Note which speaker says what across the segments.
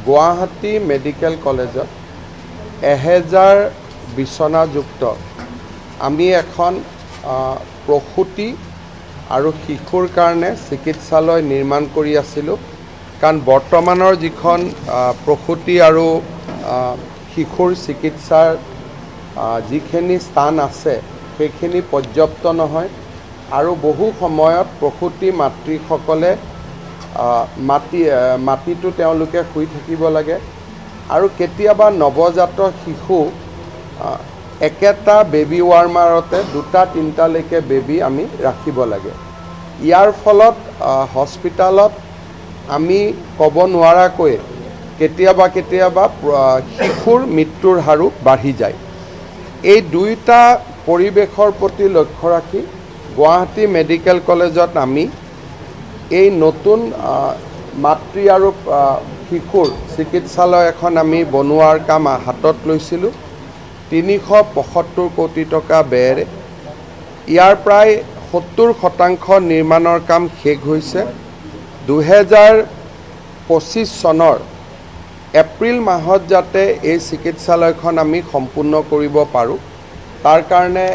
Speaker 1: Guwahati medical কলেজত 1000 বিছনাযুক্ত আমি এখন প্ৰসূতি আৰু শিশুৰ কাৰণে চিকিৎসালয় নিৰ্মাণ কৰি আছিলোঁ। কাৰণ বৰ্তমানৰ যিখন প্ৰসূতি আৰু শিশুৰ চিকিৎসাৰ যিখিনি স্থান আছে সেইখিনি পৰ্যাপ্ত নহয় আৰু বহু সময়ত প্ৰসূতি মাতৃসকলে মাটিটো তেওঁলোকে শুই থাকিব লাগে আৰু কেতিয়াবা নৱজাত শিশু একেটা বেবী ৱাৰ্মাৰতে 2-3টালৈকে বেবী আমি ৰাখিব লাগে। ইয়াৰ ফলত হস্পিটালত আমি ক'ব নোৱাৰাকৈ কেতিয়াবা শিশুৰ মৃত্যুৰ হাৰো বাঢ়ি যায়। এই দুইটা পৰিৱেশৰ প্ৰতি লক্ষ্য ৰাখি গুৱাহাটী মেডিকেল কলেজত আমি এই নতুন মাতৃ আৰু শিশুৰ চিকিৎসালয় এখন আমি বনোৱাৰ কাম হাতত লৈছিলোঁ। 375 কোটি টকা ব্যয়েৰে ইয়াৰ প্ৰায় 70% নিৰ্মাণৰ কাম শেষ হৈছে। 2025 চনৰ এপ্ৰিল মাহত যাতে এই চিকিৎসালয়খন আমি সম্পূৰ্ণ কৰিব পাৰোঁ তাৰ কাৰণে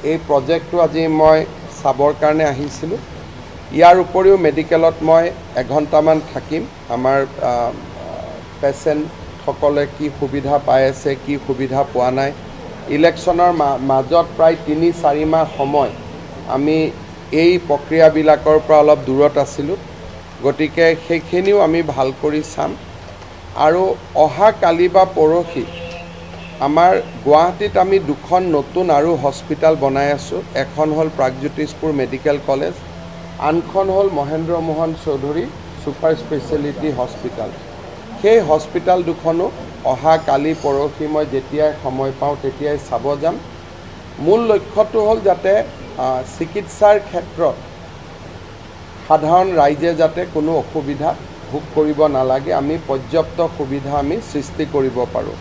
Speaker 1: এই প্ৰজেক্টটো আজি মই চাবৰ কাৰণে আহিছিলোঁ। ইয়াৰ উপৰিও মেডিকেলত মই এঘণ্টামান থাকিম। আমাৰ পেচেণ্টসকলে কি সুবিধা পাই আছে, কি সুবিধা পোৱা নাই। ইলেকশ্যনৰ মাজত প্ৰায় 3-4 মাহ সময় আমি এই প্ৰক্ৰিয়াবিলাকৰ পৰা অলপ দূৰত আছিলোঁ। গতিকে সেইখিনিও আমি ভাল কৰি চাম আৰু অহা কালি বা পৰহি আমাৰ গুৱাহাটীত আমি 2খন নতুন আৰু হস্পিটাল বনাই আছোঁ। এখন হ'ল প্ৰাগজ্যোতিষপুৰ মেডিকেল কলেজ, আনখন হ'ল Mahendra Mohan Choudhury super speciality hospital. সেই হস্পিটাল দুখনো অহা কালি পৰহি মই যেতিয়াই সময় পাওঁ তেতিয়াই চাব যাম। মূল লক্ষ্যটো হ'ল যাতে চিকিৎসাৰ ক্ষেত্ৰত সাধাৰণ ৰাইজে যাতে কোনো অসুবিধা ভোগ কৰিব নালাগে, আমি পৰ্যাপ্ত সুবিধা আমি সৃষ্টি কৰিব পাৰোঁ।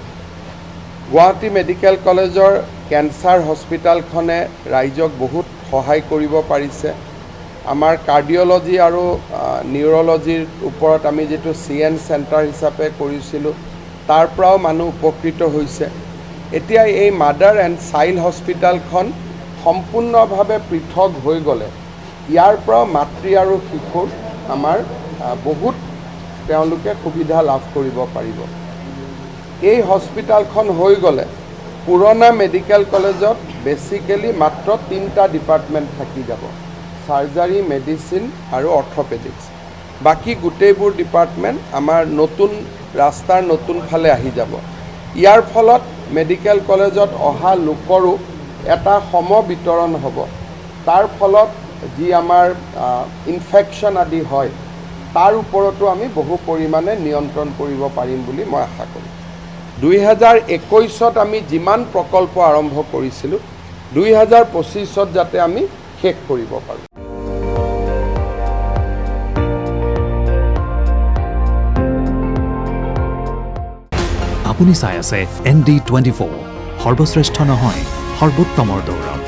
Speaker 1: গুৱাহাটী মেডিকেল কলেজৰ কেঞ্চাৰ হস্পিটালখনে ৰাইজক বহুত সহায় কৰিব পাৰিছে। আমাৰ কাৰ্ডিঅ'লজি আৰু নিউৰলজিৰ ওপৰত আমি যিটো CN চেণ্টাৰ হিচাপে কৰিছিলোঁ তাৰ পৰাও মানুহ উপকৃত হৈছে। এতিয়া এই মাদাৰ এণ্ড চাইল্ড হস্পিটালখন সম্পূৰ্ণভাৱে পৃথক হৈ গ'লে ইয়াৰ পৰাও মাতৃ আৰু শিশুৰ আমাৰ বহুত তেওঁলোকে সুবিধা লাভ কৰিব পাৰিব। এই হস্পিটালখন হৈ গ'লে পুৰণা মেডিকেল কলেজত বেছিকেলি মাত্ৰ 3টা ডিপাৰ্টমেণ্ট থাকি যাব, চাৰ্জাৰী, মেডিচিন আৰু অৰ্থপেডিক্স। বাকী গোটেইবোৰ ডিপাৰ্টমেণ্ট আমাৰ নতুন ৰাস্তাৰ নতুন ফালে আহি যাব। ইয়াৰ ফলত মেডিকেল কলেজত অহা লোকৰো এটা বিতৰণ হ'ব। তাৰ ফলত যি আমাৰ ইনফেকশ্যন আদি হয় তাৰ ওপৰতো আমি বহু পৰিমাণে নিয়ন্ত্ৰণ কৰিব পাৰিম বুলি মই আশা কৰোঁ। 2021ত আমি যিমান প্ৰকল্প আৰম্ভ কৰিছিলোঁ 2025ত যাতে আমি শেষ কৰিব পাৰোঁ।
Speaker 2: আপুনি চাই আছে ND24, সৰ্বশ্ৰেষ্ঠ নহয় সৰ্বোত্তমৰ দৌৰ।